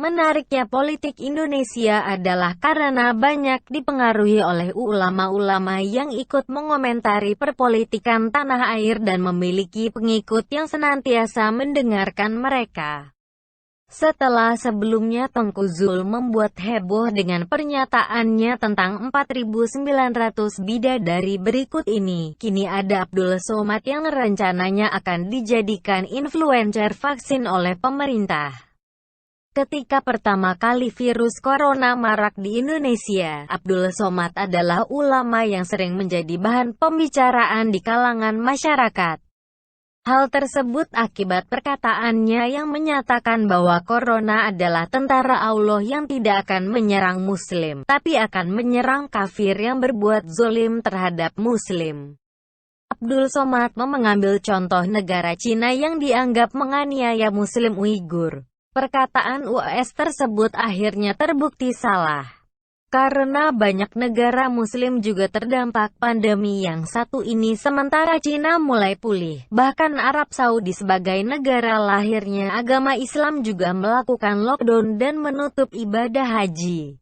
Menariknya politik Indonesia adalah karena banyak dipengaruhi oleh ulama-ulama yang ikut mengomentari perpolitikan tanah air dan memiliki pengikut yang senantiasa mendengarkan mereka. Setelah sebelumnya Tengku Zul membuat heboh dengan pernyataannya tentang 4.900 bidadari berikut ini, kini ada Abdul Somad yang rencananya akan dijadikan influencer vaksin oleh pemerintah. Ketika pertama kali virus corona marak di Indonesia, Abdul Somad adalah ulama yang sering menjadi bahan pembicaraan di kalangan masyarakat. Hal tersebut akibat perkataannya yang menyatakan bahwa corona adalah tentara Allah yang tidak akan menyerang Muslim, tapi akan menyerang kafir yang berbuat zolim terhadap Muslim. Abdul Somad mengambil contoh negara Cina yang dianggap menganiaya Muslim Uighur. Perkataan UAS tersebut akhirnya terbukti salah. Karena banyak negara Muslim juga terdampak pandemi yang satu ini sementara Cina mulai pulih. Bahkan Arab Saudi sebagai negara lahirnya agama Islam juga melakukan lockdown dan menutup ibadah haji.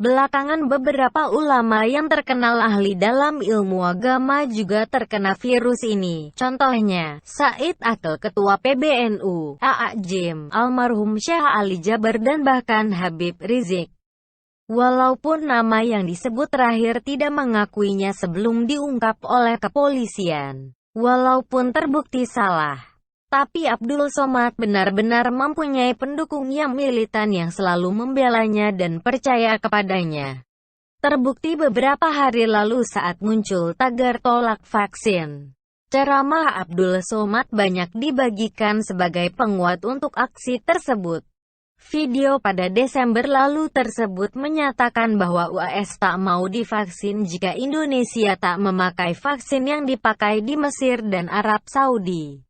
Belakangan beberapa ulama yang terkenal ahli dalam ilmu agama juga terkena virus ini. Contohnya, Said Akil Ketua PBNU, A'ajim, almarhum Syekh Ali Jaber dan bahkan Habib Rizik. Walaupun nama yang disebut terakhir tidak mengakuinya sebelum diungkap oleh kepolisian. Walaupun terbukti salah. Tapi Abdul Somad benar-benar mempunyai pendukung yang militan yang selalu membelanya dan percaya kepadanya. Terbukti beberapa hari lalu saat muncul tagar tolak vaksin. Ceramah Abdul Somad banyak dibagikan sebagai penguat untuk aksi tersebut. Video pada Desember lalu tersebut menyatakan bahwa UAS tak mau divaksin jika Indonesia tak memakai vaksin yang dipakai di Mesir dan Arab Saudi.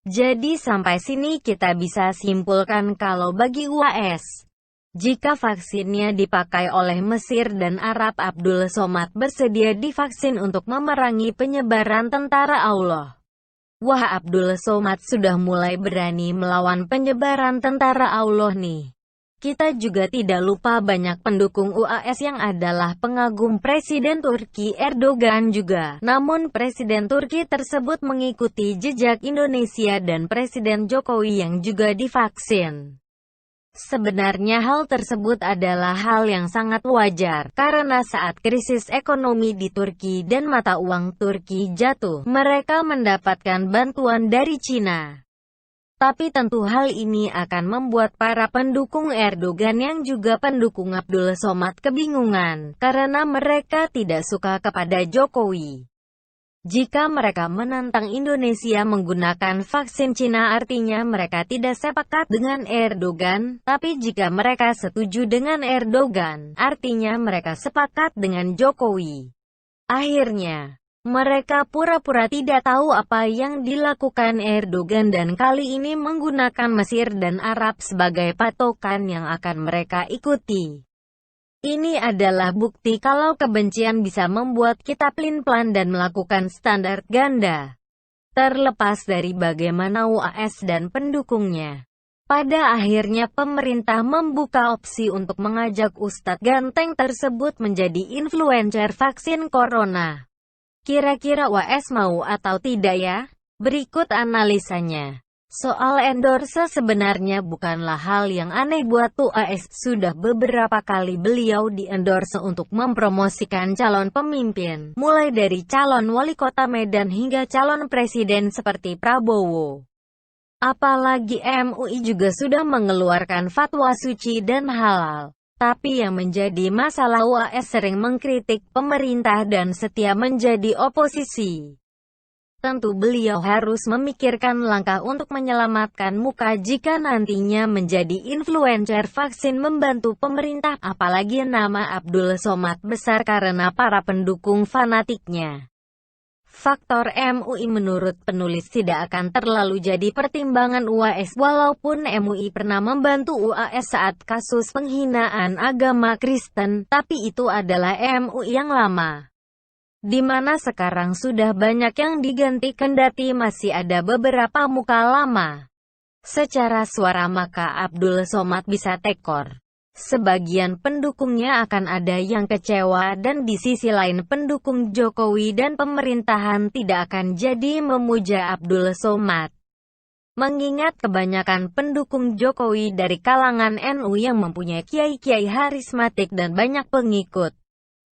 Jadi sampai sini kita bisa simpulkan kalau bagi UAS, jika vaksinnya dipakai oleh Mesir dan Arab, Abdul Somad bersedia divaksin untuk memerangi penyebaran tentara Allah. Wah, Abdul Somad sudah mulai berani melawan penyebaran tentara Allah nih. Kita juga tidak lupa banyak pendukung UAS yang adalah pengagum Presiden Turki Erdogan juga. Namun Presiden Turki tersebut mengikuti jejak Indonesia dan Presiden Jokowi yang juga divaksin. Sebenarnya hal tersebut adalah hal yang sangat wajar, karena saat krisis ekonomi di Turki dan mata uang Turki jatuh, mereka mendapatkan bantuan dari Cina. Tapi tentu hal ini akan membuat para pendukung Erdogan yang juga pendukung Abdul Somad kebingungan, karena mereka tidak suka kepada Jokowi. Jika mereka menantang Indonesia menggunakan vaksin Cina artinya mereka tidak sepakat dengan Erdogan, tapi jika mereka setuju dengan Erdogan, artinya mereka sepakat dengan Jokowi. Akhirnya, mereka pura-pura tidak tahu apa yang dilakukan Erdogan dan kali ini menggunakan Mesir dan Arab sebagai patokan yang akan mereka ikuti. Ini adalah bukti kalau kebencian bisa membuat kita plin-plan dan melakukan standar ganda. Terlepas dari bagaimana UAS dan pendukungnya. Pada akhirnya pemerintah membuka opsi untuk mengajak Ustadz Ganteng tersebut menjadi influencer vaksin corona. Kira-kira UAS mau atau tidak ya? Berikut analisanya. Soal endorse sebenarnya bukanlah hal yang aneh buat UAS. Sudah beberapa kali beliau di-endorse untuk mempromosikan calon pemimpin, mulai dari calon wali kota Medan hingga calon presiden seperti Prabowo. Apalagi MUI juga sudah mengeluarkan fatwa suci dan halal. Tapi yang menjadi masalah UAS sering mengkritik pemerintah dan setia menjadi oposisi. Tentu beliau harus memikirkan langkah untuk menyelamatkan muka jika nantinya menjadi influencer vaksin membantu pemerintah. Apalagi nama Abdul Somad besar karena para pendukung fanatiknya. Faktor MUI menurut penulis tidak akan terlalu jadi pertimbangan UAS. Walaupun MUI pernah membantu UAS saat kasus penghinaan agama Kristen, tapi itu adalah MUI yang lama. Di mana sekarang sudah banyak yang diganti kendati masih ada beberapa muka lama. secara suara maka Abdul Somad bisa tekor. Sebagian pendukungnya akan ada yang kecewa dan di sisi lain pendukung Jokowi dan pemerintahan tidak akan jadi memuja Abdul Somad. Mengingat kebanyakan pendukung Jokowi dari kalangan NU yang mempunyai kiai-kiai harismatik dan banyak pengikut.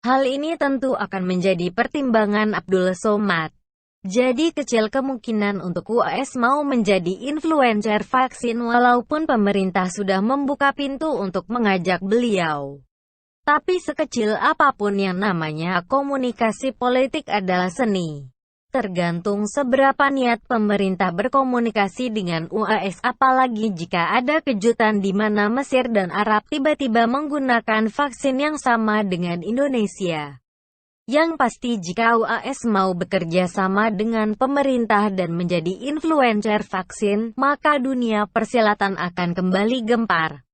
Hal ini tentu akan menjadi pertimbangan Abdul Somad. Jadi kecil kemungkinan untuk UAS mau menjadi influencer vaksin walaupun pemerintah sudah membuka pintu untuk mengajak beliau. Tapi sekecil apapun yang namanya komunikasi politik adalah seni. Tergantung seberapa niat pemerintah berkomunikasi dengan UAS, apalagi jika ada kejutan di mana Mesir dan Arab tiba-tiba menggunakan vaksin yang sama dengan Indonesia. Yang pasti jika UAS mau bekerja sama dengan pemerintah dan menjadi influencer vaksin, maka dunia persilatan akan kembali gempar.